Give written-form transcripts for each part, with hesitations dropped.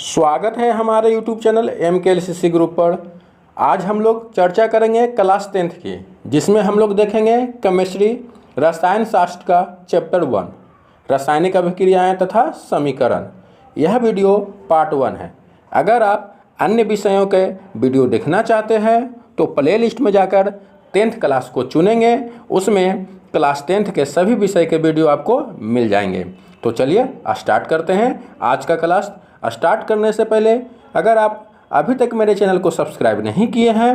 स्वागत है हमारे YouTube चैनल MKLCC ग्रुप पर। आज हम लोग चर्चा करेंगे क्लास 10th की, जिसमें हम लोग देखेंगे केमिस्ट्री रसायन शास्त्र का चैप्टर 1 रासायनिक अभिक्रियाएं तथा समीकरण। यह वीडियो पार्ट 1 है। अगर आप अन्य विषयों के वीडियो देखना चाहते हैं तो प्ले लिस्ट में जाकर 10th क्लास को चुनेंगे, उसमें क्लास 10th के सभी विषय के वीडियो आपको मिल जाएंगे। तो चलिए स्टार्ट करते हैं आज का क्लास। स्टार्ट करने से पहले अगर आप अभी तक मेरे चैनल को सब्सक्राइब नहीं किए हैं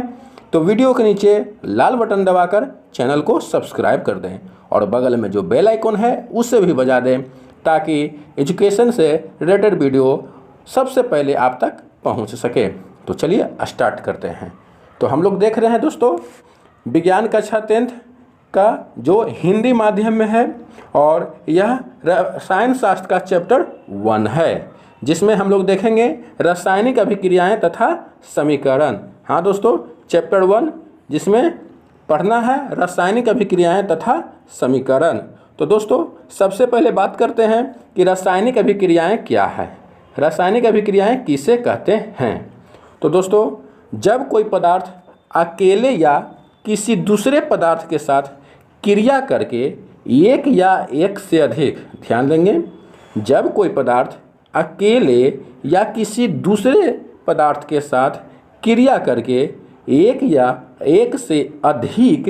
तो वीडियो के नीचे लाल बटन दबाकर चैनल को सब्सक्राइब कर दें और बगल में जो बेल आइकन है उसे भी बजा दें, ताकि एजुकेशन से रिलेटेड वीडियो सबसे पहले आप तक पहुंच सके। तो चलिए स्टार्ट करते हैं। तो हम लोग देख रहे हैं दोस्तों विज्ञान कक्षा 10th का जो हिंदी माध्यम में है, और यह रसायन शास्त्र का चैप्टर 1 है, जिसमें हम लोग देखेंगे रासायनिक अभिक्रियाएं तथा समीकरण। हाँ दोस्तों, चैप्टर 1 जिसमें पढ़ना है रासायनिक अभिक्रियाएं तथा समीकरण। तो दोस्तों सबसे पहले बात करते हैं कि रासायनिक अभिक्रियाएं क्या है, रासायनिक अभिक्रियाएं किसे कहते हैं। तो दोस्तों जब कोई पदार्थ अकेले या किसी दूसरे पदार्थ के साथ क्रिया करके एक या एक से अधिक, ध्यान देंगे, जब कोई पदार्थ अकेले या किसी दूसरे पदार्थ के साथ क्रिया करके एक या एक से अधिक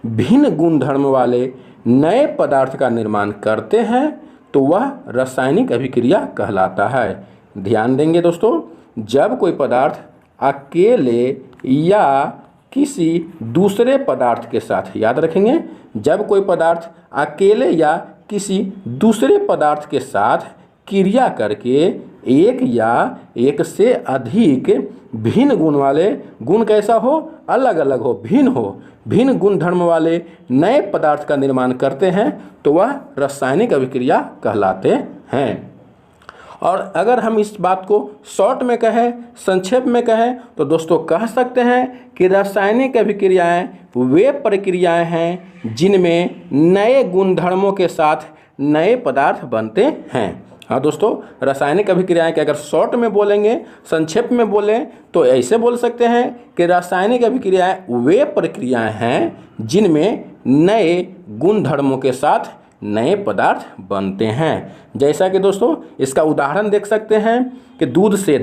भिन्न गुणधर्म वाले नए पदार्थ का निर्माण करते हैं तो वह रासायनिक अभिक्रिया कहलाता है। ध्यान देंगे दोस्तों, जब कोई पदार्थ अकेले या किसी दूसरे पदार्थ के साथ, याद रखेंगे, जब कोई पदार्थ अकेले या किसी दूसरे पदार्थ के साथ क्रिया करके एक या एक से अधिक भिन्न गुण वाले, गुण कैसा हो, अलग अलग हो, भिन्न गुणधर्म वाले नए पदार्थ का निर्माण करते हैं तो वह रासायनिक अभिक्रिया कहलाते हैं। और अगर हम इस बात को शॉर्ट में कहें, संक्षेप में कहें, तो दोस्तों कह सकते हैं कि रासायनिक अभिक्रियाएं वे प्रक्रियाएं हैं जिनमें नए गुणधर्मों के साथ नए पदार्थ बनते हैं। हाँ दोस्तों, रासायनिक अभिक्रियाएं के अगर शॉर्ट में बोलेंगे, संक्षेप में बोलें, तो ऐसे बोल सकते हैं कि रासायनिक अभिक्रियाएं वे प्रक्रियाएं हैं जिनमें नए गुणधर्मों के साथ नए पदार्थ बनते हैं। जैसा कि दोस्तों इसका उदाहरण देख सकते हैं कि दूध से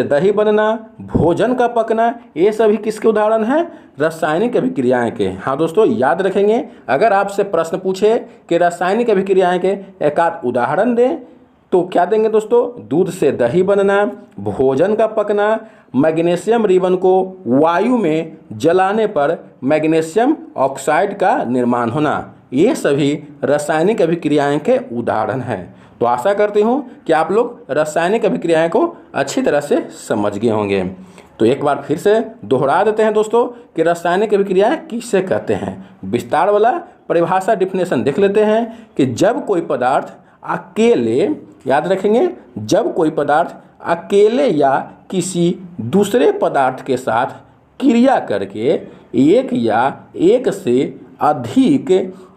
दही बनना, भोजन का पकना, ये सभी किसके उदाहरण हैं, रासायनिक अभिक्रियाएं के। हाँ दोस्तों याद रखेंगे, अगर आपसे प्रश्न पूछे कि रासायनिक अभिक्रियाएं के एक आध उदाहरण दें तो क्या देंगे दोस्तों, दूध से दही बनना, भोजन का पकना, मैग्नीशियम रिबन को वायु में जलाने पर मैग्नीशियम ऑक्साइड का निर्माण होना, ये सभी रासायनिक अभिक्रियाएं के उदाहरण हैं। तो आशा करती हूँ कि आप लोग रासायनिक अभिक्रियाएं को अच्छी तरह से समझ गए होंगे। तो एक बार फिर से दोहरा देते हैं दोस्तों कि रासायनिक अभिक्रियाएं किसे कहते हैं। विस्तार वाला परिभाषा डिफिनेशन देख लेते हैं कि जब कोई पदार्थ अकेले, याद रखेंगे, जब कोई पदार्थ अकेले या किसी दूसरे पदार्थ के साथ क्रिया करके एक या एक से अधिक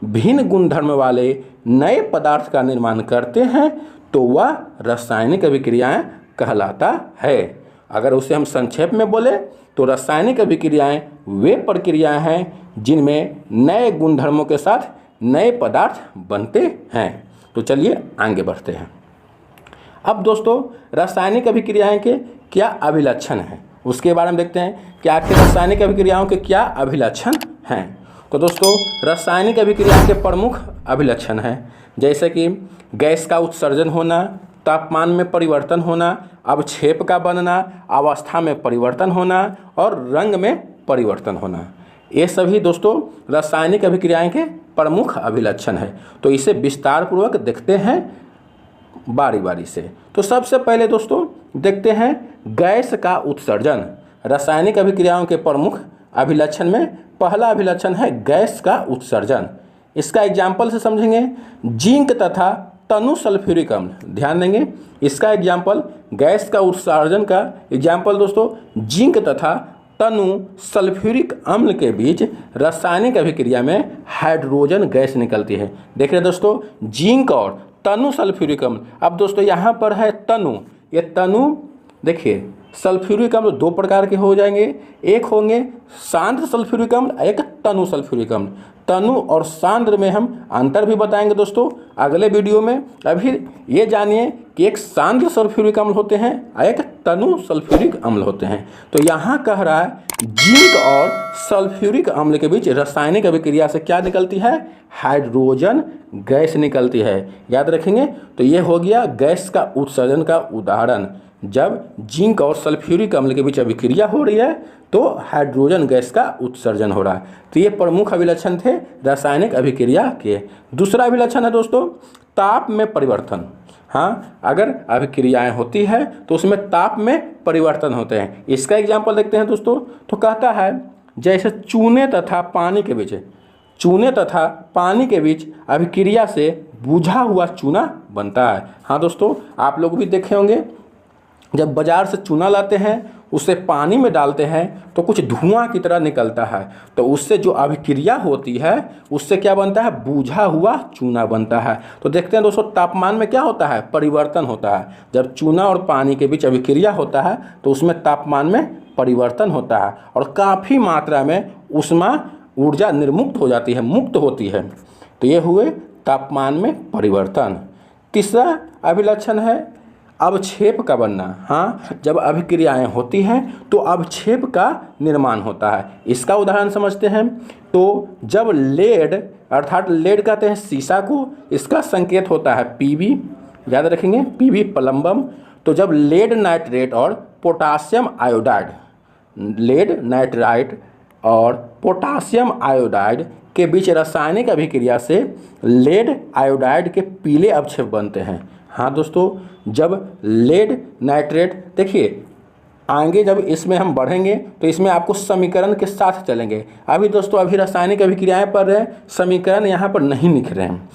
भिन्न गुणधर्म वाले नए पदार्थ का निर्माण करते हैं तो वह रासायनिक अभिक्रियाएं कहलाता है। अगर उसे हम संक्षेप में बोले तो रासायनिक अभिक्रियाएं वे प्रक्रियाएं हैं जिनमें नए गुणधर्मों के साथ नए पदार्थ बनते हैं। तो चलिए आगे बढ़ते हैं। अब दोस्तों रासायनिक अभिक्रियाएं के क्या अभिलक्षण हैं उसके बारे में देखते हैं कि आखिर रासायनिक अभिक्रियाओं के क्या अभिलक्षण हैं। तो दोस्तों रासायनिक अभिक्रिया के प्रमुख अभिलक्षण हैं, जैसे कि गैस का उत्सर्जन होना, तापमान में परिवर्तन होना, अवक्षेप का बनना, अवस्था में परिवर्तन होना और रंग में परिवर्तन होना। ये सभी दोस्तों रासायनिक अभिक्रियाएं के प्रमुख अभिलक्षण है। तो इसे विस्तार पूर्वक देखते हैं बारी बारी से। तो सबसे पहले दोस्तों देखते हैं गैस का उत्सर्जन। रासायनिक अभिक्रियाओं के प्रमुख अभिलक्षण में पहला अभिलक्षण है गैस का उत्सर्जन। इसका एग्जाम्पल से समझेंगे, जिंक तथा तनु सल्फ्यूरिक अम्ल। ध्यान देंगे, इसका एग्जाम्पल, गैस का उत्सर्जन का एग्जाम्पल दोस्तों जिंक तथा तनु सल्फ्यूरिक अम्ल के बीच रासायनिक अभिक्रिया में हाइड्रोजन गैस निकलती है। देख रहे दोस्तों, जिंक और तनु सल्फ्यूरिक अम्ल। अब दोस्तों यहाँ पर है तनु, ये तनु देखिए सल्फ्यूरिक अम्ल दो प्रकार के हो जाएंगे, एक होंगे सांद्र सल्फ्यूरिक अम्ल, एक तनु सल्फ्यूरिक अम्ल। तनु और सांद्र में हम अंतर भी बताएंगे दोस्तों अगले वीडियो में। अभी ये जानिए कि एक सांद्र सल्फ्यूरिक अम्ल होते हैं और एक तनु सल्फ्यूरिक अम्ल होते हैं। तो यहाँ कह रहा है जिंक और सल्फ्यूरिक अम्ल के बीच रासायनिक अभिक्रिया से क्या निकलती है, हाइड्रोजन गैस निकलती है। याद रखेंगे। तो ये हो गया गैस का उत्सर्जन का उदाहरण। जब जिंक और सल्फ्यूरिक अम्ल के बीच अभिक्रिया हो रही है तो हाइड्रोजन गैस का उत्सर्जन हो रहा है। तो ये प्रमुख अभिलक्षण थे रासायनिक अभिक्रिया के। दूसरा अभिलक्षण है दोस्तों ताप में परिवर्तन। हाँ, अगर अभिक्रियाएं होती है तो उसमें ताप में परिवर्तन होते हैं। इसका एग्जाम्पल देखते हैं दोस्तों। तो कहता है जैसे चूने तथा पानी के बीच अभिक्रिया से बुझा हुआ चूना बनता है। हाँ दोस्तों, आप लोग भी देखे होंगे जब बाजार से चूना लाते हैं उसे पानी में डालते हैं तो कुछ धुआं की तरह निकलता है। तो उससे जो अभिक्रिया होती है उससे क्या बनता है, बुझा हुआ चूना बनता है। तो देखते हैं दोस्तों तापमान में क्या होता है, परिवर्तन होता है। जब चूना और पानी के बीच अभिक्रिया होता है तो उसमें तापमान में परिवर्तन होता है और काफ़ी मात्रा में ऊष्मा ऊर्जा निर्मुक्त हो जाती है, मुक्त होती है। तो ये हुए तापमान में परिवर्तन। तीसरा अभिलक्षण है अवक्षेप का बनना। हाँ, जब अभिक्रियाएं होती हैं तो अवक्षेप का निर्माण होता है। इसका उदाहरण समझते हैं। तो जब लेड, अर्थात लेड कहते हैं शीशा को, इसका संकेत होता है Pb, याद रखेंगे Pb प्लम्बम। तो जब लेड नाइट्रेट और पोटासियम आयोडाइड, लेड नाइट्राइट और पोटासियम आयोडाइड के बीच रासायनिक अभिक्रिया से लेड आयोडाइड के पीले अवक्षेप बनते हैं। हाँ दोस्तों, जब लेड नाइट्रेट, देखिए आगे जब इसमें हम बढ़ेंगे तो इसमें आपको समीकरण के साथ चलेंगे। अभी दोस्तों अभी रासायनिक अभिक्रियाएं पढ़ रहे हैं, समीकरण यहाँ पर नहीं लिख रहे हैं।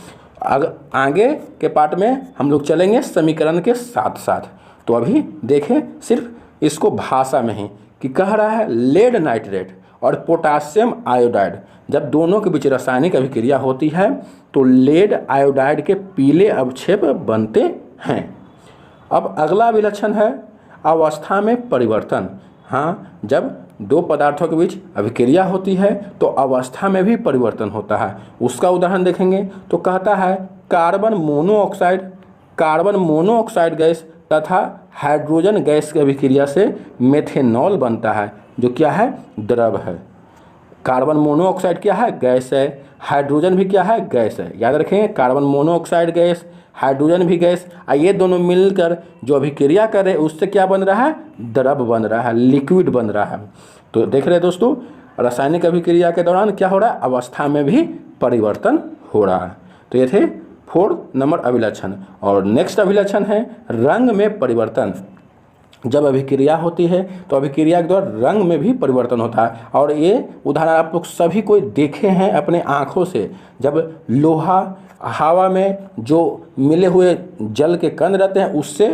आगे के पार्ट में हम लोग चलेंगे समीकरण के साथ साथ। तो अभी देखें सिर्फ इसको भाषा में ही कि कह रहा है लेड नाइट्रेट और पोटासियम आयोडाइड जब दोनों के बीच रासायनिक अभिक्रिया होती है तो लेड आयोडाइड के पीले अवक्षेप बनते हैं। अब अगला अभिलक्षण है अवस्था में परिवर्तन। हाँ, जब दो पदार्थों के बीच अभिक्रिया होती है तो अवस्था में भी परिवर्तन होता है। उसका उदाहरण देखेंगे तो कहता है कार्बन मोनोऑक्साइड गैस तथा हाइड्रोजन गैस की अभिक्रिया से मेथेनॉल बनता है, जो क्या है, द्रव है। कार्बन मोनोऑक्साइड क्या है, गैस है। हाइड्रोजन भी क्या है, गैस है। याद रखेंगे कार्बन मोनोऑक्साइड गैस, हाइड्रोजन भी गैस, ये दोनों मिलकर जो अभिक्रिया कर रहे हैं उससे क्या बन रहा है, द्रव बन रहा है, लिक्विड बन रहा है। तो देख रहे हैं दोस्तों रासायनिक अभिक्रिया के दौरान क्या हो रहा है, अवस्था में भी परिवर्तन हो रहा है। तो ये थे 4 नंबर अभिलक्षण। और नेक्स्ट अभिलक्षण है रंग में परिवर्तन। जब अभिक्रिया होती है तो अभिक्रिया के दौरान रंग में भी परिवर्तन होता है। और ये उदाहरण आप लोग सभी कोई देखे हैं अपने आँखों से। जब लोहा हवा में जो मिले हुए जल के कण रहते हैं उससे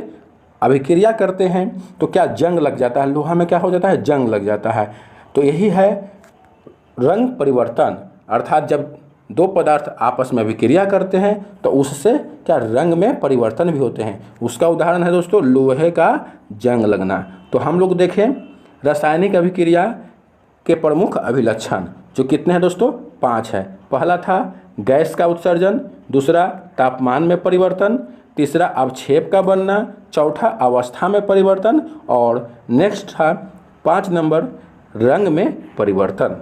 अभिक्रिया करते हैं तो क्या जंग लग जाता है, लोहा में क्या हो जाता है, जंग लग जाता है। तो यही है रंग परिवर्तन। अर्थात जब दो पदार्थ आपस में अभिक्रिया करते हैं तो उससे क्या रंग में परिवर्तन भी होते हैं। उसका उदाहरण है दोस्तों लोहे का जंग लगना। तो हम लोग देखें रासायनिक अभिक्रिया के प्रमुख अभिलक्षण जो कितने हैं दोस्तों, 5 है। पहला था गैस का उत्सर्जन, दूसरा तापमान में परिवर्तन, तीसरा अवक्षेप का बनना, चौथा अवस्था में परिवर्तन और नेक्स्ट था 5 नंबर रंग में परिवर्तन।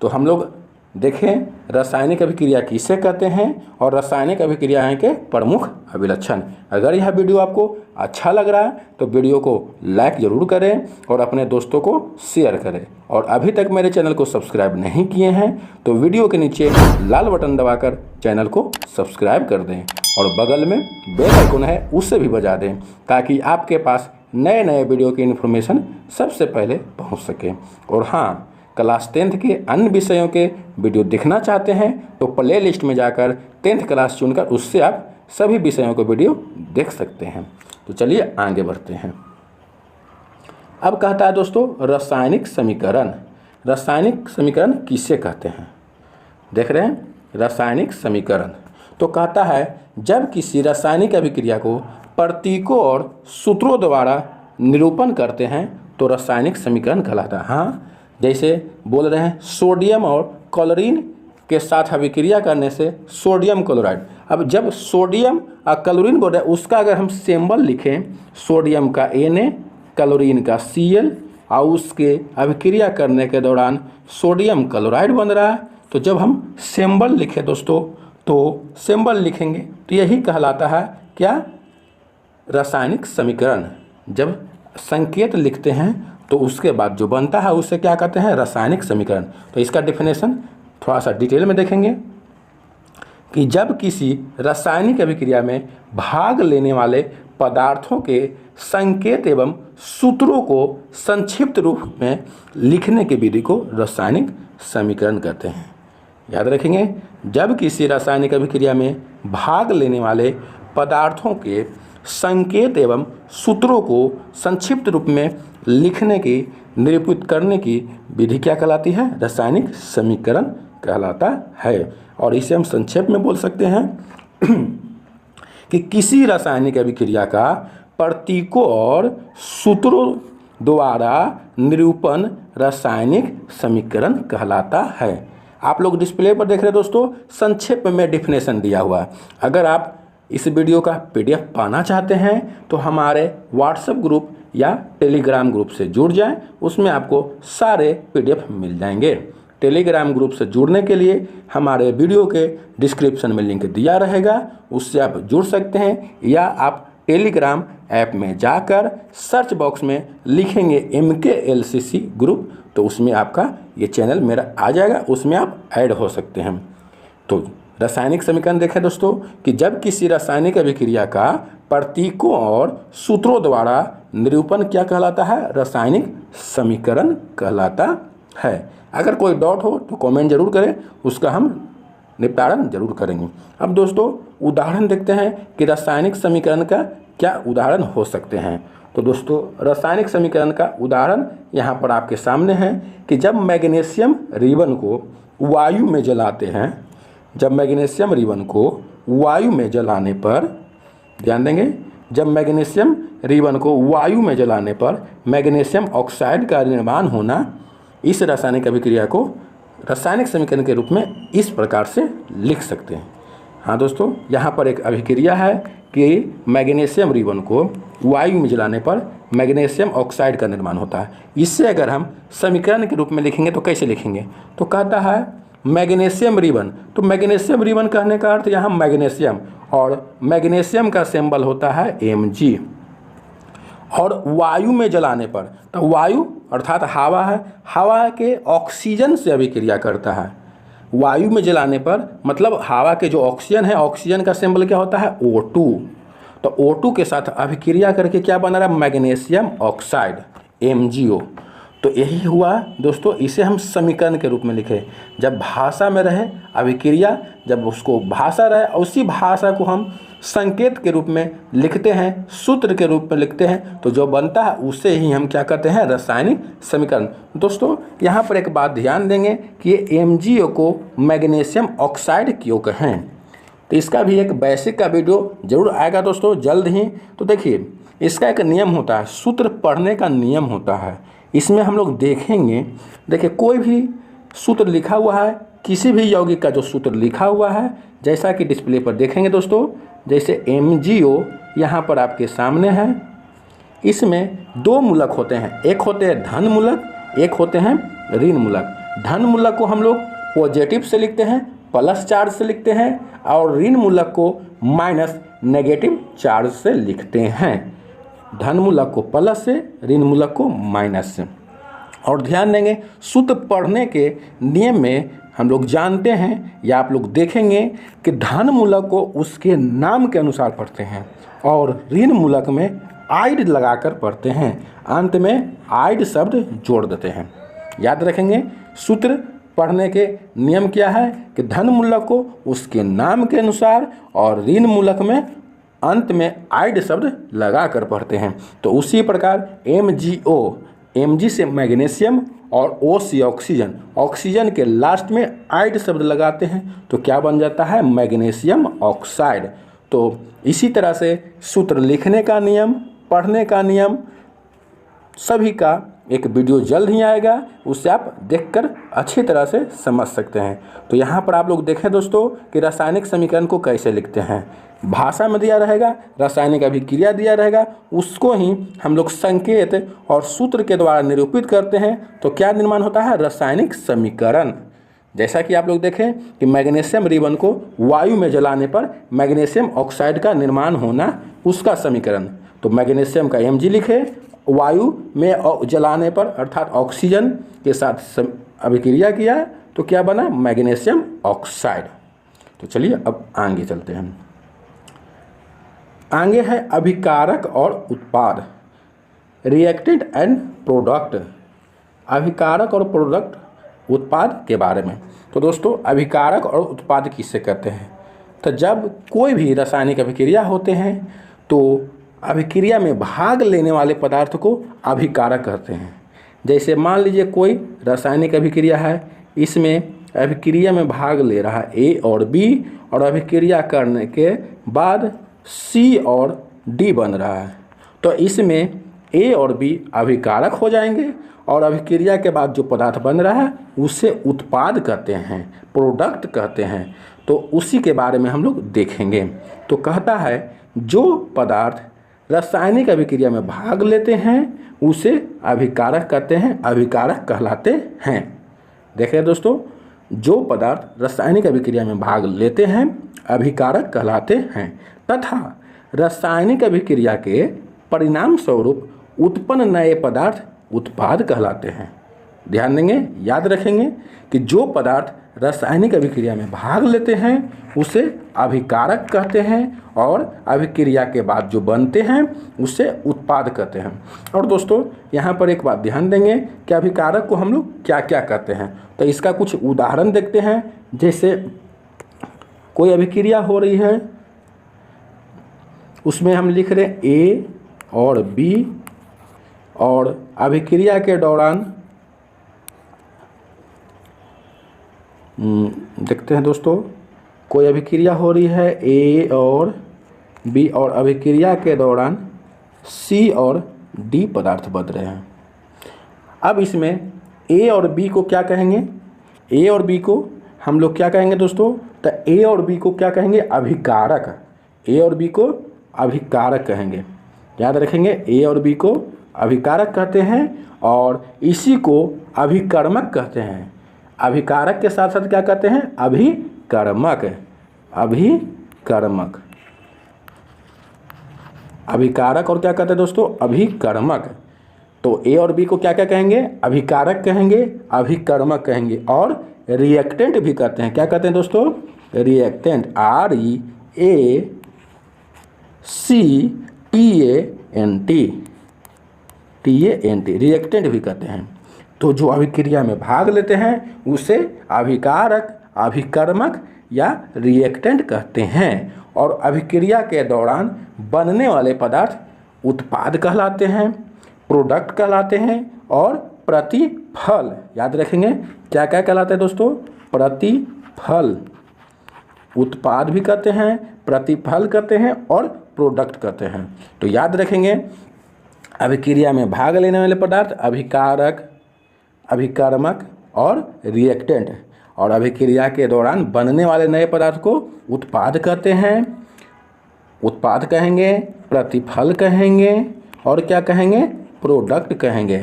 तो हम लोग देखें रासायनिक अभिक्रिया किसे कहते हैं और रासायनिक अभिक्रियाएं के प्रमुख अभिलक्षण। अगर यह वीडियो आपको अच्छा लग रहा है तो वीडियो को लाइक ज़रूर करें और अपने दोस्तों को शेयर करें। और अभी तक मेरे चैनल को सब्सक्राइब नहीं किए हैं तो वीडियो के नीचे लाल बटन दबाकर चैनल को सब्सक्राइब कर दें और बगल में बेल आइकन है उससे भी बजा दें ताकि आपके पास नए नए वीडियो की इन्फॉर्मेशन सबसे पहले पहुँच सके। और हाँ, क्लास 10th के अन्य विषयों के वीडियो देखना चाहते हैं तो प्ले लिस्ट में जाकर 10th क्लास चुनकर उससे आप सभी विषयों के वीडियो देख सकते हैं। तो चलिए आगे बढ़ते हैं। अब कहता है दोस्तों रासायनिक समीकरण। रासायनिक समीकरण किसे कहते हैं, देख रहे हैं रासायनिक समीकरण। तो कहता है जब किसी रासायनिक अभिक्रिया को प्रतीकों और सूत्रों द्वारा निरूपण करते हैं तो रासायनिक समीकरण कहलाता है। हाँ, जैसे बोल रहे हैं सोडियम और क्लोरीन के साथ अभिक्रिया करने से सोडियम क्लोराइड। अब जब सोडियम और क्लोरीन बोल रहे हैं, उसका अगर हम सिंबल लिखें, सोडियम का Na, क्लोरीन का Cl, और उसके अभिक्रिया करने के दौरान सोडियम क्लोराइड बन रहा है, तो जब हम सिंबल लिखें दोस्तों, तो सिंबल लिखेंगे तो यही कहलाता है क्या, रासायनिक समीकरण। जब संकेत लिखते हैं तो उसके बाद जो बनता है उसे क्या कहते हैं, रासायनिक समीकरण। तो इसका डेफिनेशन थोड़ा सा डिटेल में देखेंगे कि जब किसी रासायनिक अभिक्रिया में भाग लेने वाले पदार्थों के संकेत एवं सूत्रों को संक्षिप्त रूप में लिखने की विधि को रासायनिक समीकरण कहते हैं। याद रखेंगे, जब किसी रासायनिक अभिक्रिया में भाग लेने वाले पदार्थों के संकेत एवं सूत्रों को संक्षिप्त रूप में लिखने की, निरूपित करने की विधि क्या कहलाती है, रासायनिक समीकरण कहलाता है। और इसे हम संक्षेप में बोल सकते हैं कि किसी रासायनिक अभिक्रिया का प्रतीकों और सूत्रों द्वारा निरूपण रासायनिक समीकरण कहलाता है। आप लोग डिस्प्ले पर देख रहे हैं दोस्तों, संक्षेप में डेफिनेशन दिया हुआ है। अगर आप इस वीडियो का PDF पाना चाहते हैं तो हमारे व्हाट्सएप ग्रुप या टेलीग्राम ग्रुप से जुड़ जाएं, उसमें आपको सारे PDF मिल जाएंगे। टेलीग्राम ग्रुप से जुड़ने के लिए हमारे वीडियो के डिस्क्रिप्शन में लिंक दिया रहेगा, उससे आप जुड़ सकते हैं, या आप टेलीग्राम ऐप में जाकर सर्च बॉक्स में लिखेंगे MKLCC ग्रुप, तो उसमें आपका ये चैनल मेरा आ जाएगा, उसमें आप ऐड हो सकते हैं। तो रासायनिक समीकरण देखें दोस्तों कि जब किसी रासायनिक अभिक्रिया का प्रतीकों और सूत्रों द्वारा निरूपण क्या कहलाता है, रासायनिक समीकरण कहलाता है। अगर कोई डाउट हो तो कमेंट जरूर करें, उसका हम निपटारण जरूर करेंगे। अब दोस्तों उदाहरण देखते हैं कि रासायनिक समीकरण का क्या उदाहरण हो सकते हैं। तो दोस्तों रासायनिक समीकरण का उदाहरण यहाँ पर आपके सामने है कि जब मैग्नीशियम रिबन को वायु में जलाते हैं, जब मैग्नीशियम रिबन को वायु में जलाने पर, ध्यान देंगे, जब मैग्नीशियम रिबन को वायु में जलाने पर मैग्नीशियम ऑक्साइड का निर्माण होना, इस रासायनिक अभिक्रिया को रासायनिक समीकरण के रूप में इस प्रकार से लिख सकते हैं। हाँ दोस्तों, यहाँ पर एक अभिक्रिया है कि मैग्नीशियम रिबन को वायु में जलाने पर मैग्नीशियम ऑक्साइड का निर्माण होता है। इससे अगर हम समीकरण के रूप में लिखेंगे तो कैसे लिखेंगे, तो कहता है मैग्नीशियम रिबन, तो मैग्नीशियम रिबन कहने का अर्थ यहाँ मैग्नीशियम, और मैग्नीशियम का सिंबल होता है Mg, और वायु में जलाने पर, तो वायु अर्थात हवा है, हवा के ऑक्सीजन से अभिक्रिया करता है। वायु में जलाने पर मतलब हवा के जो ऑक्सीजन है, ऑक्सीजन का सिंबल क्या होता है, O2, तो O2 के साथ अभिक्रिया करके क्या बना रहा है, मैग्नीशियम ऑक्साइड MgO। तो यही हुआ दोस्तों, इसे हम समीकरण के रूप में लिखे। जब भाषा में रहे अभिक्रिया, जब उसको भाषा रहे, उसी भाषा को हम संकेत के रूप में लिखते हैं, सूत्र के रूप में लिखते हैं, तो जो बनता है उसे ही हम क्या कहते हैं, रासायनिक समीकरण। दोस्तों यहाँ पर एक बात ध्यान देंगे कि ये MgO को मैग्नीशियम ऑक्साइड क्यों कहें, तो इसका भी एक बेसिक का वीडियो जरूर आएगा दोस्तों जल्द ही। तो देखिए इसका एक नियम होता है, सूत्र पढ़ने का नियम होता है। इसमें हम लोग देखेंगे, देखिए कोई भी सूत्र लिखा हुआ है, किसी भी यौगिक का जो सूत्र लिखा हुआ है, जैसा कि डिस्प्ले पर देखेंगे दोस्तों, जैसे MgO यहाँ पर आपके सामने है, इसमें दो मूलक होते हैं, एक होते हैं धन मूलक, एक होते हैं ऋण मूलक। धन मूलक को हम लोग पॉजिटिव से लिखते हैं, प्लस चार्ज से लिखते हैं, और ऋण मूलक को माइनस नेगेटिव चार्ज से लिखते हैं। धन मूलक को प्लस से, ऋण मूलक को माइनस से। और ध्यान देंगे सूत्र पढ़ने के नियम में हम लोग जानते हैं, या आप लोग देखेंगे कि धन मूलक को उसके नाम के अनुसार पढ़ते हैं, और ऋण मूलक में आइड लगाकर पढ़ते हैं, अंत में आइड शब्द जोड़ देते हैं। याद रखेंगे सूत्र पढ़ने के नियम क्या है कि धन मूलक को उसके नाम के अनुसार और ऋण मूलक में अंत में आइड शब्द लगा कर पढ़ते हैं। तो उसी प्रकार MgO, Mg से मैग्नीशियम और O से ऑक्सीजन, ऑक्सीजन के लास्ट में आइड शब्द लगाते हैं तो क्या बन जाता है, मैग्नीशियम ऑक्साइड। तो इसी तरह से सूत्र लिखने का नियम, पढ़ने का नियम सभी का एक वीडियो जल्द ही आएगा, उससे आप देखकर अच्छी तरह से समझ सकते हैं। तो यहाँ पर आप लोग देखें दोस्तों कि रासायनिक समीकरण को कैसे लिखते हैं। भाषा में दिया रहेगा, रासायनिक अभिक्रिया दिया रहेगा, उसको ही हम लोग संकेत और सूत्र के द्वारा निरूपित करते हैं। तो क्या निर्माण होता है? रासायनिक समीकरण। जैसा कि आप लोग देखें कि मैग्नीशियम रिबन को वायु में जलाने पर मैग्नीशियम ऑक्साइड का निर्माण होना, उसका समीकरण। तो मैग्नीशियम का Mg लिखे, वायु में जलाने पर अर्थात ऑक्सीजन के साथ अभिक्रिया किया तो क्या बना? Magnesium oxide. तो चलिए अब आगे चलते हैं। आगे है अभिकारक और उत्पाद, रिएक्टेंट एंड प्रोडक्ट। अभिकारक और प्रोडक्ट, उत्पाद के बारे में। तो दोस्तों अभिकारक और उत्पाद किससे कहते हैं? तो जब कोई भी रासायनिक अभिक्रिया होते हैं तो अभिक्रिया में भाग लेने वाले पदार्थ को अभिकारक कहते हैं। जैसे मान लीजिए कोई रासायनिक अभिक्रिया है, इसमें अभिक्रिया में भाग ले रहा है ए और बी, और अभिक्रिया करने के बाद सी और डी बन रहा है, तो इसमें ए और बी अभिकारक हो जाएंगे और अभिक्रिया के बाद जो पदार्थ बन रहा है उसे उत्पाद कहते हैं, प्रोडक्ट कहते हैं। तो उसी के बारे में हम लोग देखेंगे। तो कहता है जो पदार्थ रासायनिक अभिक्रिया में भाग लेते हैं उसे अभिकारक कहते हैं, अभिकारक कहलाते हैं। देखिए दोस्तों, जो पदार्थ रासायनिक अभिक्रिया में भाग लेते हैं अभिकारक कहलाते हैं, तथा रासायनिक अभिक्रिया के परिणाम स्वरूप उत्पन्न नए पदार्थ उत्पाद कहलाते हैं। ध्यान देंगे, याद रखेंगे कि जो पदार्थ रासायनिक अभिक्रिया में भाग लेते हैं उसे अभिकारक कहते हैं और अभिक्रिया के बाद जो बनते हैं उसे उत्पाद कहते हैं। और दोस्तों यहाँ पर एक बात ध्यान देंगे कि अभिकारक को हम लोग क्या क्या कहते हैं। तो इसका कुछ उदाहरण देखते हैं। जैसे कोई अभिक्रिया हो रही है, उसमें हम लिख रहे ए और बी, और अभिक्रिया के दौरान देखते हैं दोस्तों, कोई अभिक्रिया हो रही है ए और बी, और अभिक्रिया के दौरान सी और डी पदार्थ बन रहे हैं। अब इसमें ए और बी को क्या कहेंगे? ए और बी को हम लोग क्या कहेंगे दोस्तों? तो ए और बी को क्या कहेंगे? अभिकारक। ए और बी को अभिकारक कहेंगे। याद रखेंगे, ए और बी को अभिकारक कहते हैं और इसी को अभिकर्मक कहते हैं। अभिकारक के साथ साथ क्या कहते हैं? अभिकर्मक। अभिकर्मक, अभिकारक और क्या कहते हैं दोस्तों? अभिकर्मक। तो ए और बी को क्या क्या कहेंगे? अभिकारक कहेंगे, अभिकर्मक कहेंगे, और रिएक्टेंट भी कहते हैं। क्या कहते हैं दोस्तों? रिएक्टेंट, REACTANT, रिएक्टेंट भी कहते हैं। तो जो अभिक्रिया में भाग लेते हैं उसे अभिकारक, अभिकर्मक या रिएक्टेंट कहते हैं, और अभिक्रिया के दौरान बनने वाले पदार्थ उत्पाद कहलाते हैं, प्रोडक्ट कहलाते हैं, और प्रतिफल। याद रखेंगे क्या क्या कहलाते हैं दोस्तों? प्रतिफल। उत्पाद भी कहते हैं, प्रतिफल कहते हैं, और प्रोडक्ट कहते हैं। तो याद रखेंगे, अभिक्रिया में भाग लेने वाले पदार्थ अभिकारक, अभिकर्मक और रिएक्टेंट, और अभिक्रिया के दौरान बनने वाले नए पदार्थ को उत्पाद कहते हैं, उत्पाद कहेंगे, प्रतिफल कहेंगे, और क्या कहेंगे? प्रोडक्ट कहेंगे।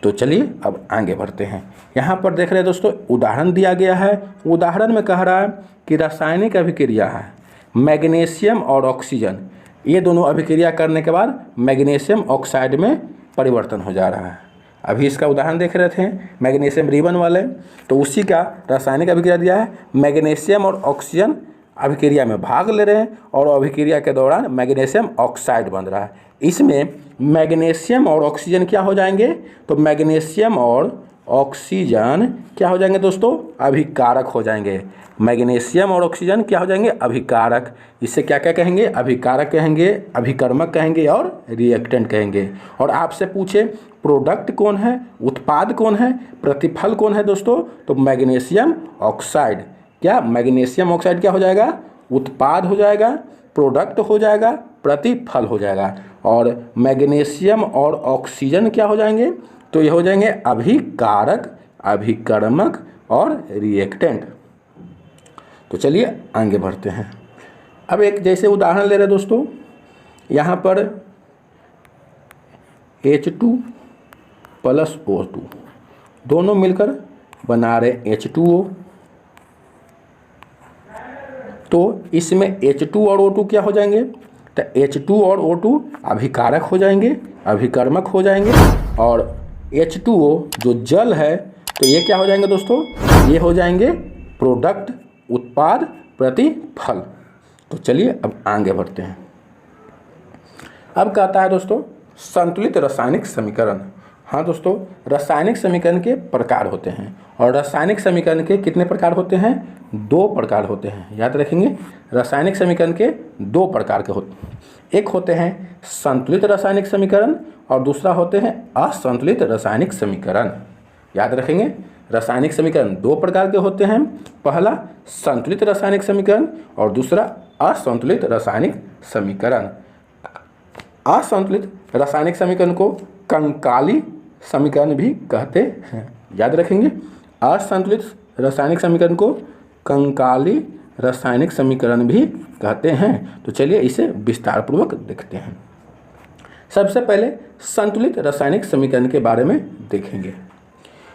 तो चलिए अब आगे बढ़ते हैं। यहाँ पर देख रहे हैं दोस्तों, उदाहरण दिया गया है। उदाहरण में कह रहा है कि रासायनिक अभिक्रिया है, मैग्नीशियम और ऑक्सीजन, ये दोनों अभिक्रिया करने के बाद मैग्नीशियम ऑक्साइड में परिवर्तन हो जा रहा है। अभी इसका उदाहरण देख रहे थे मैग्नीशियम रिबन वाले, तो उसी का रासायनिक अभिक्रिया दिया है। मैग्नीशियम और ऑक्सीजन अभिक्रिया में भाग ले रहे हैं और अभिक्रिया के दौरान मैग्नीशियम ऑक्साइड बन रहा है। इसमें मैग्नीशियम और ऑक्सीजन क्या हो जाएंगे? तो मैग्नीशियम और ऑक्सीजन क्या हो जाएंगे दोस्तों? अभिकारक हो जाएंगे। मैग्नीशियम और ऑक्सीजन क्या हो जाएंगे? अभिकारक। इससे क्या क्या कहेंगे? अभिकारक कहेंगे, अभिकर्मक कहेंगे, और रिएक्टेंट कहेंगे। और आपसे पूछे प्रोडक्ट कौन है, उत्पाद कौन है, प्रतिफल कौन है दोस्तों? तो मैग्नीशियम ऑक्साइड। क्या मैग्नीशियम ऑक्साइड क्या हो जाएगा? उत्पाद हो जाएगा। प्रोडक्ट हो जाएगा, प्रतिफल हो जाएगा। और मैग्नीशियम और ऑक्सीजन क्या हो जाएंगे, तो ये हो जाएंगे अभिकारक, अभिकर्मक और रिएक्टेंट। तो चलिए आगे बढ़ते हैं। अब एक जैसे उदाहरण ले रहे हैं दोस्तों, यहाँ पर H2 प्लस O2 दोनों मिलकर बना रहे H2O। तो इसमें H2 और O2 क्या हो जाएंगे, तो H2 और O2 अभिकारक हो जाएंगे, अभिकर्मक हो जाएंगे। और H2O जो जल है तो ये क्या हो जाएंगे दोस्तों, ये हो जाएंगे प्रोडक्ट, उत्पाद, प्रतिफल। तो चलिए अब आगे बढ़ते हैं। अब कहता है दोस्तों संतुलित रासायनिक समीकरण। हाँ दोस्तों, रासायनिक समीकरण के प्रकार होते हैं और रासायनिक समीकरण के कितने प्रकार होते हैं, 2 प्रकार होते हैं। याद रखेंगे, रासायनिक समीकरण के 2 प्रकार के होते हैं। एक होते हैं संतुलित रासायनिक समीकरण और दूसरा होते हैं असंतुलित रासायनिक समीकरण। याद रखेंगे, रासायनिक समीकरण 2 प्रकार के होते हैं, पहला संतुलित रासायनिक समीकरण और दूसरा असंतुलित रासायनिक समीकरण। असंतुलित रासायनिक समीकरण को कंकाली समीकरण भी कहते हैं। याद रखेंगे, असंतुलित रासायनिक समीकरण को कंकाली रासायनिक समीकरण भी कहते हैं। तो चलिए इसे विस्तार पूर्वक देखते हैं। सबसे पहले संतुलित रासायनिक समीकरण के बारे में देखेंगे।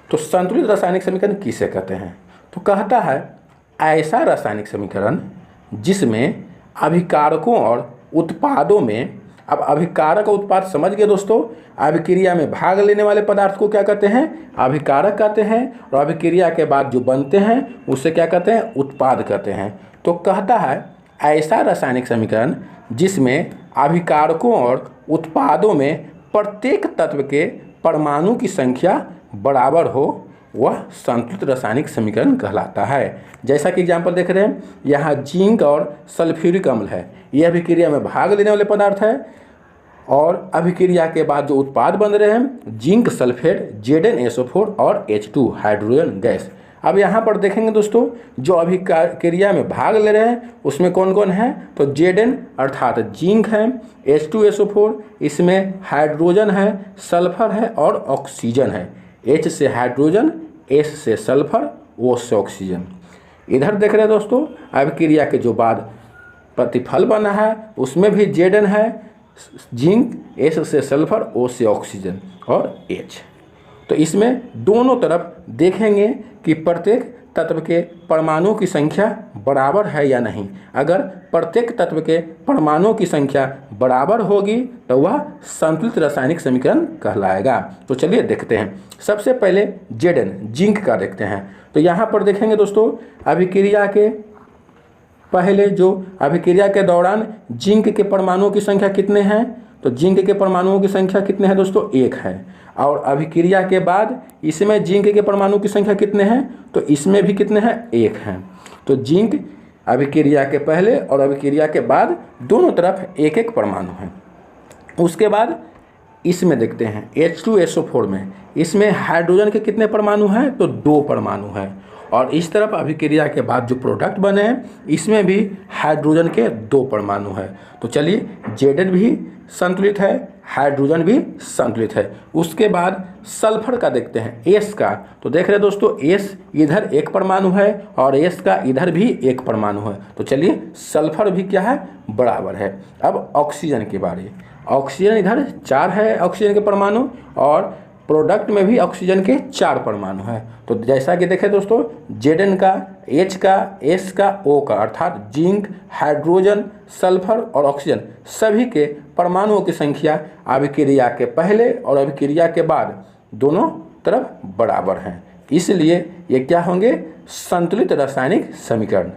तो संतुलित रासायनिक समीकरण किसे कहते हैं, तो कहता है ऐसा रासायनिक समीकरण जिसमें अभिकारकों और उत्पादों में, अब अभिकारक और उत्पाद समझ गए दोस्तों, अभिक्रिया में भाग लेने वाले पदार्थ को क्या कहते हैं, अभिकारक कहते हैं, और अभिक्रिया के बाद जो बनते हैं उसे क्या कहते हैं, उत्पाद कहते हैं। तो कहता है ऐसा रासायनिक समीकरण जिसमें अभिकारकों और उत्पादों में प्रत्येक तत्व के परमाणु की संख्या बराबर हो, वह संतुलित रासायनिक समीकरण कहलाता है। जैसा कि एग्जाम्पल देख रहे हैं, यहाँ जिंक और सल्फ्यूरिक अम्ल है, यह अभिक्रिया में भाग लेने वाले पदार्थ है। और अभिक्रिया के बाद जो उत्पाद बन रहे हैं जिंक सल्फेट, ZnSO4 और H2 हाइड्रोजन गैस। अब यहाँ पर देखेंगे दोस्तों, जो अभिक्रिया में भाग ले रहे हैं उसमें कौन कौन है, तो Zn अर्थात जिंक है, H2SO4 इसमें हाइड्रोजन है, सल्फर है और ऑक्सीजन है। H से हाइड्रोजन, S से सल्फर, O से ऑक्सीजन। इधर देख रहे हैं दोस्तों, अभिक्रिया के जो बाद प्रतिफल बना है उसमें भी Zn है, जिंक, S से सल्फर, O से ऑक्सीजन और H। तो इसमें दोनों तरफ देखेंगे कि प्रत्येक तत्व के परमाणुओं की संख्या बराबर है या नहीं। अगर प्रत्येक तत्व के परमाणुओं की संख्या बराबर होगी तो वह संतुलित रासायनिक समीकरण कहलाएगा। तो चलिए देखते हैं। सबसे पहले Zn जिंक का देखते हैं। तो यहाँ पर देखेंगे दोस्तों, अभिक्रिया के पहले जो अभिक्रिया के दौरान जिंक के परमाणुओं की संख्या कितने हैं, तो जिंक के परमाणुओं की संख्या कितने हैं दोस्तों, 1 है। और अभिक्रिया के बाद इसमें जिंक के परमाणु की संख्या कितने हैं, तो इसमें भी कितने हैं, 1 हैं। तो जिंक अभिक्रिया के पहले और अभिक्रिया के बाद दोनों तरफ 1-1 परमाणु हैं। उसके बाद इसमें देखते हैं H2SO4 में, इसमें हाइड्रोजन के कितने परमाणु हैं, तो 2 परमाणु हैं। और इस तरफ अभिक्रिया के बाद जो प्रोडक्ट बने हैं इसमें भी हाइड्रोजन के 2 परमाणु हैं। तो चलिए Zn भी संतुलित है, हाइड्रोजन भी संतुलित है। उसके बाद सल्फर का देखते हैं, S का। तो देख रहे हैं दोस्तों, S इधर 1 परमाणु है और S का इधर भी 1 परमाणु है। तो चलिए सल्फर भी क्या है, बराबर है। अब ऑक्सीजन की बारी। ऑक्सीजन इधर 4 है ऑक्सीजन के परमाणु और प्रोडक्ट में भी ऑक्सीजन के 4 परमाणु हैं। तो जैसा कि देखें दोस्तों, Zn का, H का, S का, O का, अर्थात जिंक, हाइड्रोजन, सल्फर और ऑक्सीजन सभी के परमाणुओं की संख्या अभिक्रिया के पहले और अभिक्रिया के बाद दोनों तरफ बराबर हैं। इसलिए ये क्या होंगे, संतुलित रासायनिक समीकरण।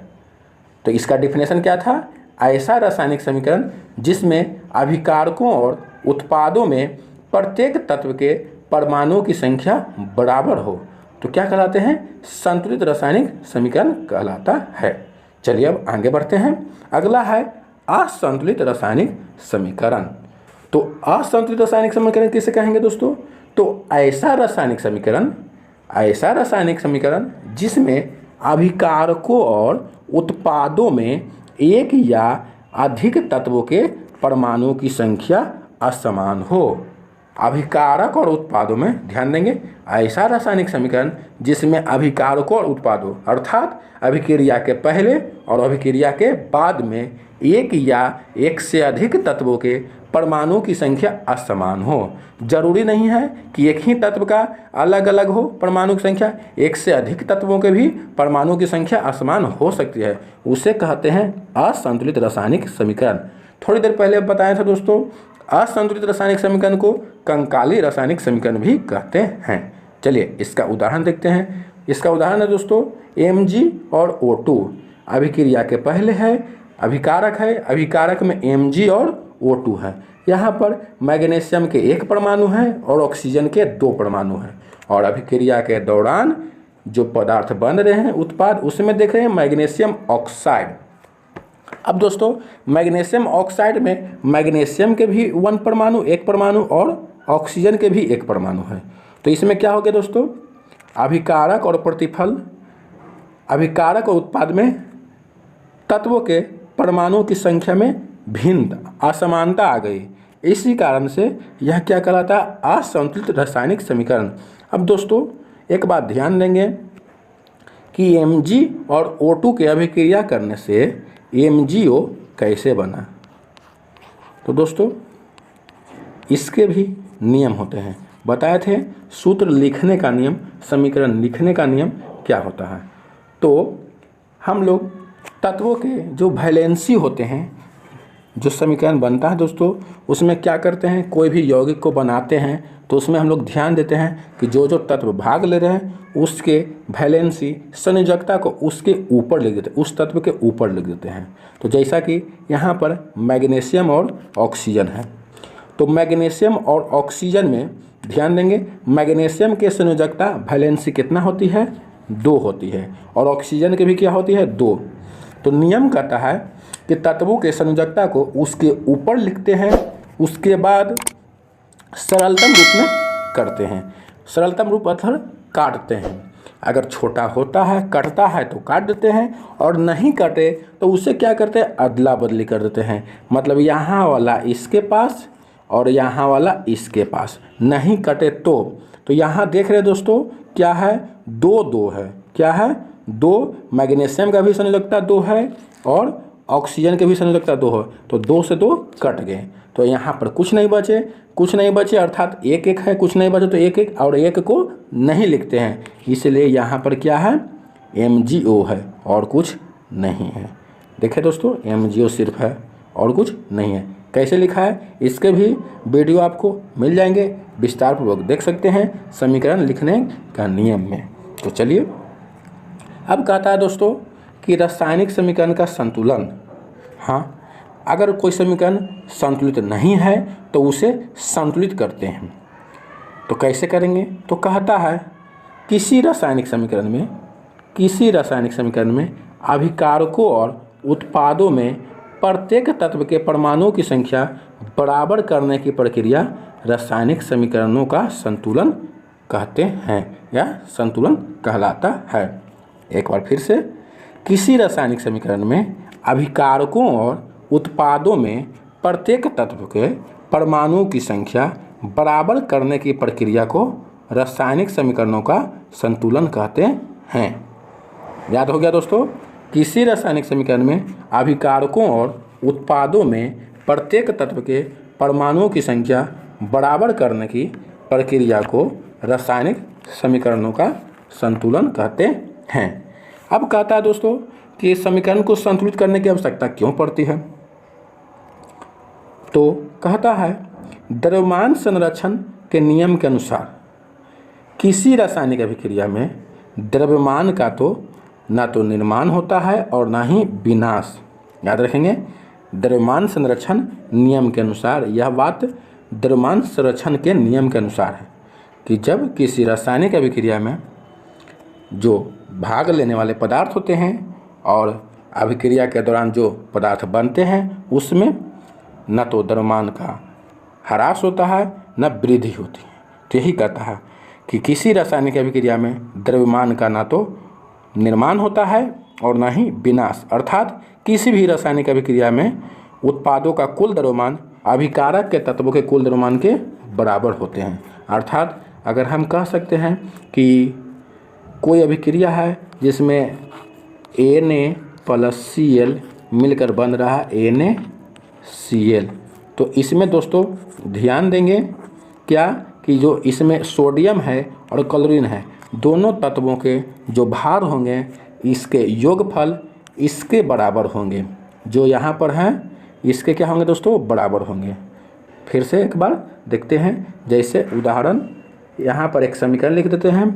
तो इसका डिफिनेशन क्या था, ऐसा रासायनिक समीकरण जिसमें अभिकारकों और उत्पादों में प्रत्येक तत्व के परमाणुओं की संख्या बराबर हो तो क्या कहलाते हैं, संतुलित रासायनिक समीकरण कहलाता है। चलिए अब आगे बढ़ते हैं। अगला है असंतुलित रासायनिक समीकरण। तो असंतुलित रासायनिक समीकरण किसे कहेंगे दोस्तों, तो ऐसा रासायनिक समीकरण जिसमें अभिकारकों और उत्पादों में एक या अधिक तत्वों के परमाणुओं की संख्या असमान हो। अभिकारक और उत्पादों में ध्यान देंगे, ऐसा रासायनिक समीकरण जिसमें अभिकारकों और उत्पादों अर्थात अभिक्रिया के पहले और अभिक्रिया के बाद में एक या एक से अधिक तत्वों के परमाणुओं की संख्या असमान हो। जरूरी नहीं है कि एक ही तत्व का अलग अलग हो परमाणु की संख्या, एक से अधिक तत्वों के भी परमाणुओं की संख्या असमान हो सकती है, उसे कहते हैं असंतुलित रासायनिक समीकरण। थोड़ी देर पहले बताया था दोस्तों, असंतुलित रासायनिक समीकरण को कंकाली रासायनिक समीकरण भी कहते हैं। चलिए इसका उदाहरण देखते हैं। इसका उदाहरण है दोस्तों Mg और O2। अभिक्रिया के पहले है, अभिकारक है, अभिकारक में Mg और O2 है। यहाँ पर मैग्नीशियम के एक परमाणु है और ऑक्सीजन के दो परमाणु हैं, और अभिक्रिया के दौरान जो पदार्थ बन रहे हैं उत्पाद, उसमें देख रहे हैं मैग्नीशियम ऑक्साइड। अब दोस्तों मैग्नीशियम ऑक्साइड में मैग्नीशियम के भी एक परमाणु और ऑक्सीजन के भी एक परमाणु है। तो इसमें क्या हो गया दोस्तों, अभिकारक और प्रतिफल, अभिकारक और उत्पाद में तत्वों के परमाणुओं की संख्या में भिन्नता, असमानता आ गई। इसी कारण से यह क्या कहलाता है, असंतुलित रासायनिक समीकरण। अब दोस्तों एक बात ध्यान देंगे कि Mg और O2 के अभिक्रिया करने से MgO कैसे बना। तो दोस्तों इसके भी नियम होते हैं, बताए थे सूत्र लिखने का नियम, समीकरण लिखने का नियम क्या होता है। तो हम लोग तत्वों के जो वैलेंसी होते हैं, जो समीकरण बनता है दोस्तों, उसमें क्या करते हैं, कोई भी यौगिक को बनाते हैं तो उसमें हम लोग ध्यान देते हैं कि जो जो तत्व भाग ले रहे हैं उसके वैलेंसी संयोजकता को उसके ऊपर लिख देते हैं, उस तत्व के ऊपर लिख देते हैं। तो जैसा कि यहाँ पर मैग्नीशियम और ऑक्सीजन है, तो मैग्नीशियम और ऑक्सीजन में ध्यान देंगे, मैग्नीशियम के संयोजकता वैलेंसी कितना होती है, 2 होती है, और ऑक्सीजन के भी क्या होती है, 2। तो नियम कहता है कि तत्वों के संयोजकता को उसके ऊपर लिखते हैं, उसके बाद सरलतम रूप में करते हैं। सरलतम रूप अर्थात काटते हैं। अगर छोटा होता है, कटता है तो काट देते हैं, और नहीं कटे तो उसे क्या करते हैं, अदला बदली कर देते हैं। मतलब यहाँ वाला इसके पास और यहाँ वाला इसके पास, नहीं कटे तो यहाँ देख रहे दोस्तों क्या है, 2 है, क्या है, 2। मैग्नीशियम का भी संयोजकता 2 है और ऑक्सीजन के भी संयोजकता 2 है, तो 2 से 2 कट गए। तो यहाँ पर कुछ नहीं बचे अर्थात 1 है, कुछ नहीं बचे तो 1 और 1 को नहीं लिखते हैं, इसलिए यहाँ पर क्या है, MgO है और कुछ नहीं है। देखिए दोस्तों MgO सिर्फ है और कुछ नहीं है। कैसे लिखा है इसके भी वीडियो आपको मिल जाएंगे, विस्तार पूर्वक देख सकते हैं समीकरण लिखने का नियम में। तो चलिए अब कहता है दोस्तों कि रासायनिक समीकरण का संतुलन। हाँ, अगर कोई समीकरण संतुलित नहीं है तो उसे संतुलित करते हैं। तो कैसे करेंगे, तो कहता है किसी रासायनिक समीकरण में अभिकारकों और उत्पादों में प्रत्येक तत्व के परमाणुओं की संख्या बराबर करने की प्रक्रिया रासायनिक समीकरणों का संतुलन कहते हैं या संतुलन कहलाता है। एक बार फिर से, किसी रासायनिक समीकरण में अभिकारकों और उत्पादों में प्रत्येक तत्व के परमाणुओं की संख्या बराबर करने की प्रक्रिया को रासायनिक समीकरणों का संतुलन कहते हैं। याद हो गया दोस्तों, किसी रासायनिक समीकरण में अभिकारकों और उत्पादों में प्रत्येक तत्व के परमाणुओं की संख्या बराबर करने की प्रक्रिया को रासायनिक समीकरणों का संतुलन कहते हैं। अब कहता है दोस्तों कि समीकरण को संतुलित करने की आवश्यकता क्यों पड़ती है। तो कहता है द्रव्यमान संरक्षण के नियम के अनुसार किसी रासायनिक अभिक्रिया में द्रव्यमान का तो ना तो निर्माण होता है और ना ही विनाश। याद रखेंगे, द्रव्यमान संरक्षण नियम के अनुसार, यह बात द्रव्यमान संरक्षण के नियम के अनुसार है कि जब किसी रासायनिक अभिक्रिया में जो भाग लेने वाले पदार्थ होते हैं और अभिक्रिया के दौरान जो पदार्थ बनते हैं उसमें न तो द्रव्यमान का ह्रास होता है न वृद्धि होती है। तो यही कहता है कि किसी रासायनिक अभिक्रिया में द्रव्यमान का ना तो निर्माण होता है और ना ही विनाश, अर्थात किसी भी रासायनिक अभिक्रिया में उत्पादों का कुल द्रव्यमान अभिकारक के तत्वों के कुल द्रव्यमान के बराबर होते हैं। अर्थात अगर हम कह सकते हैं कि कोई अभिक्रिया है जिसमें Na+Cl मिलकर बन रहा है NaCl, तो इसमें दोस्तों ध्यान देंगे क्या कि जो इसमें सोडियम है और क्लोरीन है, दोनों तत्वों के जो भार होंगे इसके योगफल इसके बराबर होंगे। जो यहाँ पर हैं इसके क्या होंगे दोस्तों, बराबर होंगे। फिर से एक बार देखते हैं, जैसे उदाहरण यहाँ पर एक समीकरण लिख देते हैं,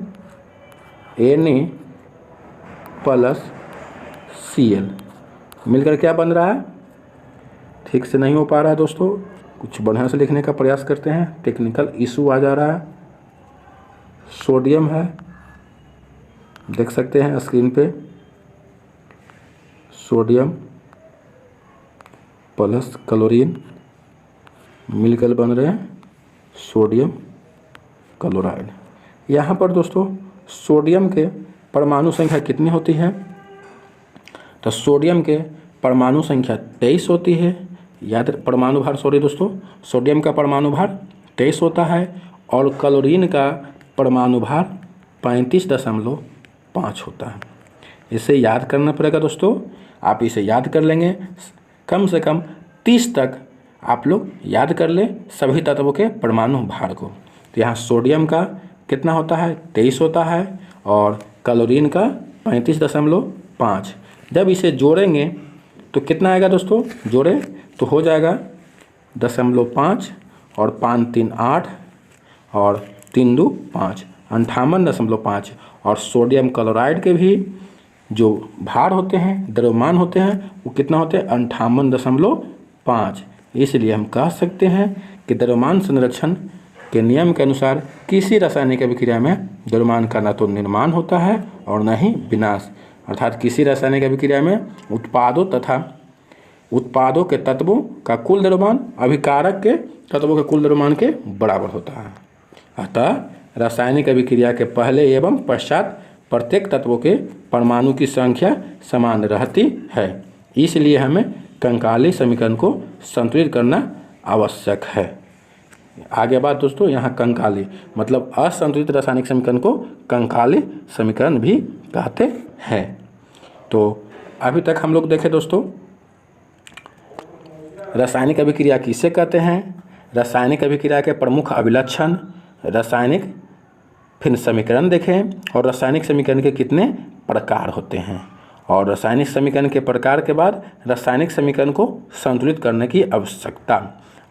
Na+Cl मिलकर क्या बन रहा है, ठीक से नहीं हो पा रहा है दोस्तों, कुछ बढ़िया से लिखने का प्रयास करते हैं, टेक्निकल इशू आ जा रहा है। सोडियम है, देख सकते हैं स्क्रीन पे, सोडियम प्लस क्लोरीन मिलकर बन रहे हैं सोडियम क्लोराइड। यहाँ पर दोस्तों सोडियम के परमाणु संख्या कितनी होती है, तो सोडियम के परमाणु संख्या 23 होती है। याद परमाणु भार दोस्तों, सोडियम का परमाणु भार 23 होता है और क्लोरीन का परमाणु भार 35.5 होता है। इसे याद करना पड़ेगा दोस्तों, आप इसे याद कर लेंगे, कम से कम 30 तक आप लोग याद कर लें सभी तत्वों के परमाणु भार को। तो यहाँ सोडियम का कितना होता है, 23 होता है और क्लोरीन का 35.5। जब इसे जोड़ेंगे तो कितना आएगा दोस्तों, जोड़े तो हो जाएगा 0.5 और 5 3 8 और 3 2 5, 58.5। और सोडियम क्लोराइड के भी जो भार होते हैं, द्रव्यमान होते हैं, वो कितना होते हैं, 58.5। इसलिए हम कह सकते हैं कि द्रव्यमान संरक्षण के नियम के अनुसार किसी रासायनिक अभिक्रिया में द्रव्यमान का न तो निर्माण होता है और न ही विनाश। अर्थात किसी रासायनिक अभिक्रिया में उत्पादों तथा उत्पादों के तत्वों का कुल द्रव्यमान अभिकारक के तत्वों के कुल द्रव्यमान के बराबर होता है। अतः रासायनिक अभिक्रिया के पहले एवं पश्चात प्रत्येक तत्वों के परमाणु की संख्या समान रहती है। इसलिए हमें कंकाली समीकरण को संतुलित करना आवश्यक है। आगे बात दोस्तों, यहाँ कंकाली मतलब असंतुलित रासायनिक समीकरण को कंकाली समीकरण भी कहते हैं। तो अभी तक हम लोग देखें दोस्तों रासायनिक अभिक्रिया किसे कहते हैं, रासायनिक अभिक्रिया के प्रमुख अभिलक्षण, रासायनिक फिर समीकरण देखें और रासायनिक समीकरण के कितने प्रकार होते हैं, और रासायनिक समीकरण के प्रकार के बाद रासायनिक समीकरण को संतुलित करने की आवश्यकता।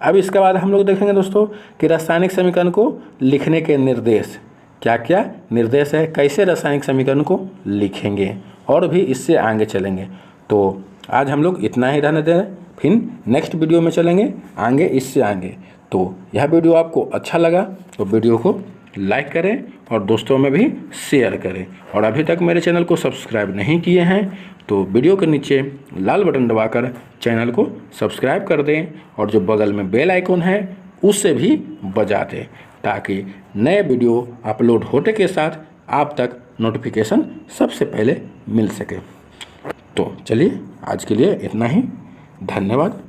अब इसके बाद हम लोग देखेंगे दोस्तों कि रासायनिक समीकरण को लिखने के निर्देश, क्या क्या निर्देश है, कैसे रासायनिक समीकरण को लिखेंगे, और भी इससे आगे चलेंगे। तो आज हम लोग इतना ही रहने दें, फिर नेक्स्ट वीडियो में चलेंगे आगे, इससे आगे। तो यह वीडियो आपको अच्छा लगा तो वीडियो को लाइक करें और दोस्तों में भी शेयर करें, और अभी तक मेरे चैनल को सब्सक्राइब नहीं किए हैं तो वीडियो के नीचे लाल बटन दबाकर चैनल को सब्सक्राइब कर दें और जो बगल में बेल आइकॉन है उससे भी बजा दें, ताकि नए वीडियो अपलोड होने के साथ आप तक नोटिफिकेशन सबसे पहले मिल सके। तो चलिए आज के लिए इतना ही, धन्यवाद।